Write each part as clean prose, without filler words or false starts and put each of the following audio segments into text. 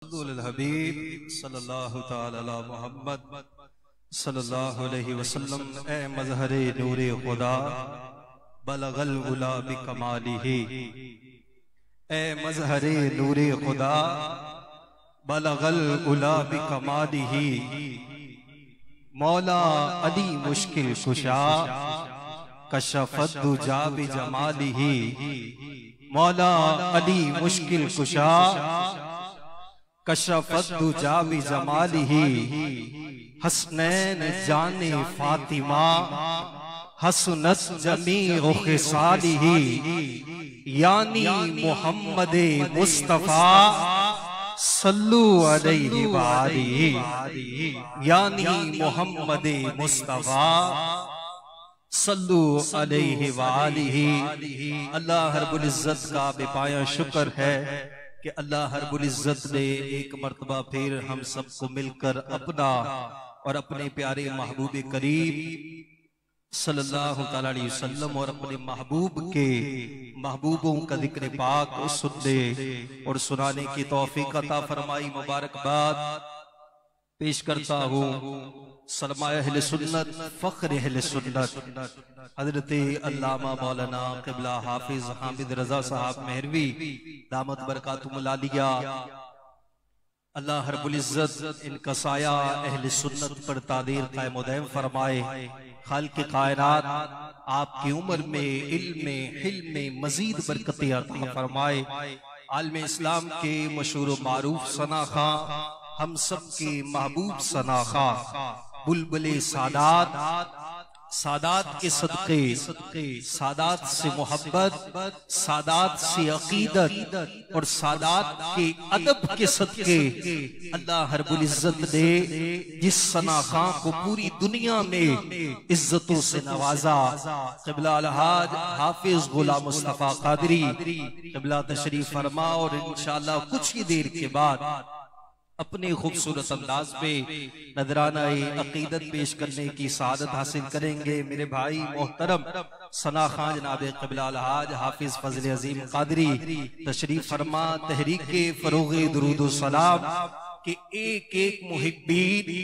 हबीब सल्लल्लाहु ताला अला मुहम्मद सल्लल्लाहु अलैहि वसल्लम। ए मज़हरे नूरे खुदा बलगल उला बिकमालिही, ए मज़हरे नूरे खुदा बलगल उला बिकमालिही। मौला अली मुश्किल कुशा कशफत दुजा बिजमालिही। मौला अली मुश्किल कुशा कशफत दुजा बिजमालिही। हसनैन जाने फातिमा हसनत जमीउ खिसालिही। यानी मोहम्मद मुस्तफा सल्लु अलैहि वालिही। यानी मोहम्मद मुस्तफा सल्लु अलैहि वालिही। अल्लाह रब्बुल इज्जत का बेपाया शुक्र है कि अल्लाह रब्बुल इज्जत ने एक मर्तबा फिर हम सबको मिलकर अपना और अपने प्यारे महबूब करीम सल्लल्लाहु तआला अलैहि वसल्लम और अपने महबूब के महबूबों का जिक्र पाक सुनने और सुनाने की तौफीक अता फरमाई। मुबारकबाद पेश करता हूँ सलमा अहले सुन्नत फख्र अहले सुन्नत हजरत अल्लामा मौलाना क़िबला हाफिज हामिद रजा साहब मेहरवी दामत बरकातुहुल आलिया। अल्लाह रब्बुल इज्जत इनका साया अहले सुन्नत पर तादीर कायम दायम फरमाए। खालिक़ कायनात आपकी उम्र में इल्म में हिल्म में मजीद बरकतें अता फरमाए। आलम इस्लाम के मशहूर मारूफ सना खां हम सब के महबूब सना खां बुलबुले सादात सादात के सदक़े सादात से मोहब्बत सादात से अकीदत और सादात के अदब के सदक़े अल्लाह रब्बुल इज्जत ने जिस सना खां को पूरी दुनिया में इज्जतों से नवाजा, क़िबला अलहाज हाफिज गुलाम मुस्तफा कादरी क़िबला तशरीफ फरमा और इंशाअल्लाह कुछ ही देर के बाद अपने खूबसूरत अंदाज में नजराना अकीदत पेश करने की सादत हासिल करेंगे। मेरे भाई मोहतरम सना खां जनाब क़िबला अलहाज हाफिज फजल अजीम कादरी तशरीफ फरमा तहरीके फरोग़े दुरूद सलाम के एक एक मुहिब्बीन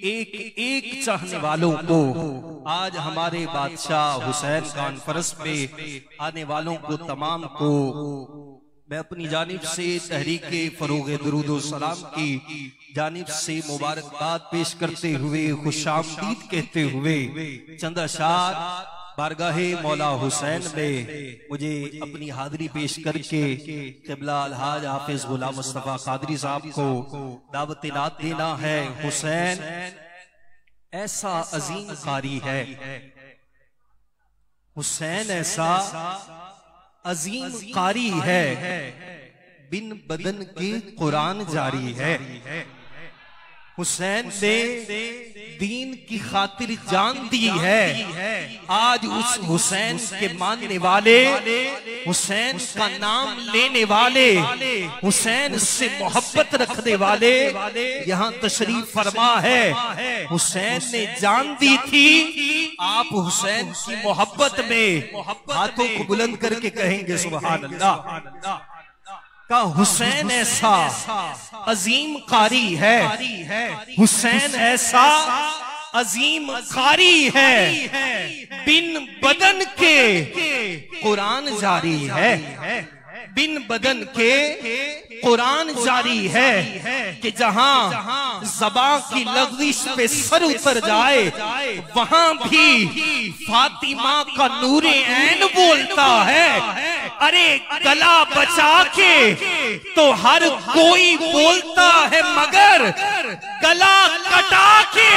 एक एक चाहने वालों को आज हमारे बादशाह हुसैन कॉन्फ्रेंस में आने वालों को तमाम को मैं अपनी जानिब से तहरीके फरोग़े दुरूद सलाम की जानिब से मुबारकबाद पेश करते हुए खुशामदीद कहते हुए चंद अशार बारगाहे मौला हुसैन में मुझे अपनी हाजिरी पेश करके क़िबला अलहाज हाफिज गुलाम मुस्तफा कादरी साहब को दावत नात देना है। हुसैन ऐसा अजीम कारी है, हुसैन ऐसा अजीम कारी है, बिन बदन के कुरान जारी है। हुसैन ने दीन की खातिर जान दी है। आज उस हुसैन के मानने वाले, हुसैन का नाम लेने वाले, हुसैन से मोहब्बत रखने वाले यहाँ तशरीफ फरमा है। हुसैन ने जान दी थी, आप हुसैन की मोहब्बत में हाथों को बुलंद करके कहेंगे सुभान अल्लाह का हुसैन ऐसा अजीम कारी है। हुसैन ऐसा अजीम कारी है, बिन बदन के कुरान जारी है। बिन बदन के कुरान जारी है कि जहां ज़बां की लग़ज़िश पे सर उतर जाए वहां भी फातिमा का नूरे ऐन बोलता है। अरे गला बचा के तो हर कोई बोलता है मगर गला कटा के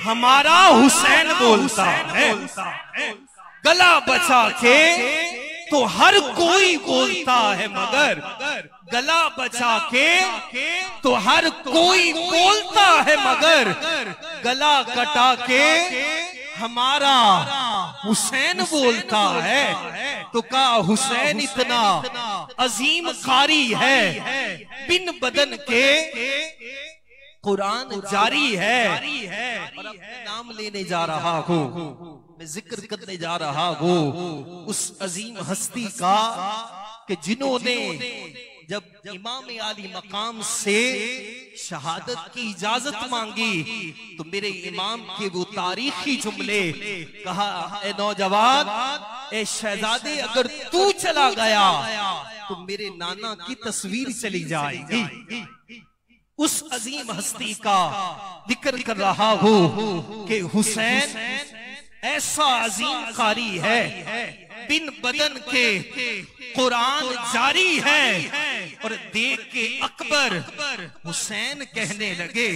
हमारा हुसैन बोलता है। गला बचा के तो हर कोई बोलता है मगर गला बचा के तो हर कोई बोलता है मगर गला कटा के हमारा हुसैन बोलता है। तो का हुसैन इतना अजीम कारी है, बिन बदन के कुरान जारी है। और अपना नाम लेने जा रहा हूँ, मैं जिक्र करने जा रहा हूँ उस अजीम हस्ती का कि जिन्होंने जब इमाम आली मकाम से शहादत की इजाजत मांगी तो मेरे इमाम के वो तारीखी जुमले, कहा ए नौजवान, ए शहजादे, अगर तू चला गया तो मेरे नाना की तस्वीर चली जाएगी। उस अजीम हस्ती का जिक्र कर रहा हूं कि हुसैन ऐसा अजीम कारी है, बिन बदन के कुरान जारी है। और देख के अकबर हुसैन कहने लगे,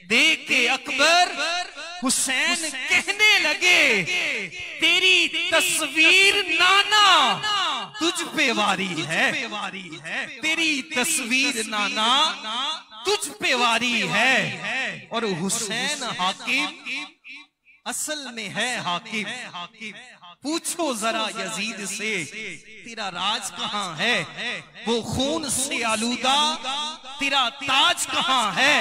देख के अकबर हुसैन कहने लगे, तेरी तस्वीर नाना तुझ पे वारी है, तेरी तस्वीर नाना तुझ पे वारी है। और हुसैन हाकिम असल में है हाकिम। पूछो जरा यजीद से, तेरा राज कहां है? वो खून से आलूदा तेरा ताज कहां है?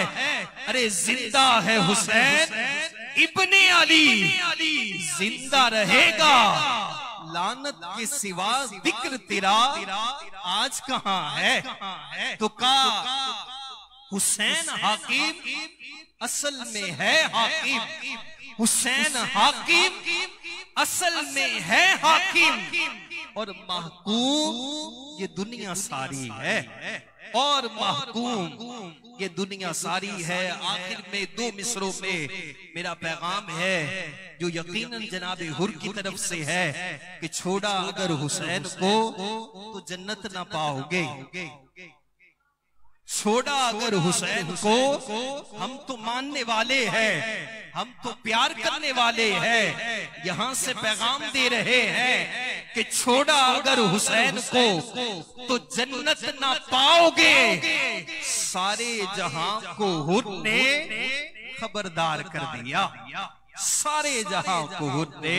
अरे जिंदा है हुसैन इब्ने अली, जिंदा रहेगा, लानत के सिवा जिक्र तेरा आज कहां है? तो कहा हुसैन हाकिम असल में है हाकिम, हुसैन हाकिम असल में है हाकिम। और महकूम ये दुनिया सारी है, और महकूम ये दुनिया सारी है। आखिर में दो मिसरों में मेरा पैगाम है जो यकीनन जनाब हुर की तरफ से है कि छोड़ा अगर हुसैन को तो जन्नत ना पाओगे, छोड़ा अगर हुसैन को, हम तो मानने वाले हैं, हम तो प्यार करने वाले हैं, यहां से पैगाम दे रहे हैं कि छोड़ा अगर हुसैन को तो जन्नत ना पाओगे। सारे जहां को हुर ने खबरदार कर दिया, सारे जहां को हुर ने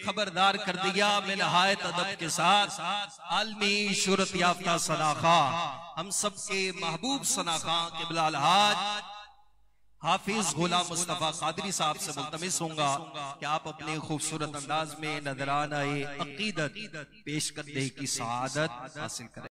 खबरदार कर दिया। मैं नहायत अदब के साथ आलमी शोहरत याफ्ता सनाखा, हम सबके महबूब सनाखा क़िबला अलहाज हाफिज गुलाम मुस्तफा कादरी साहब से मुल्तमिस होऊंगा कि आप अपने खूबसूरत अंदाज में नजराना अकीदत पेश करने की सआदत हासिल करें।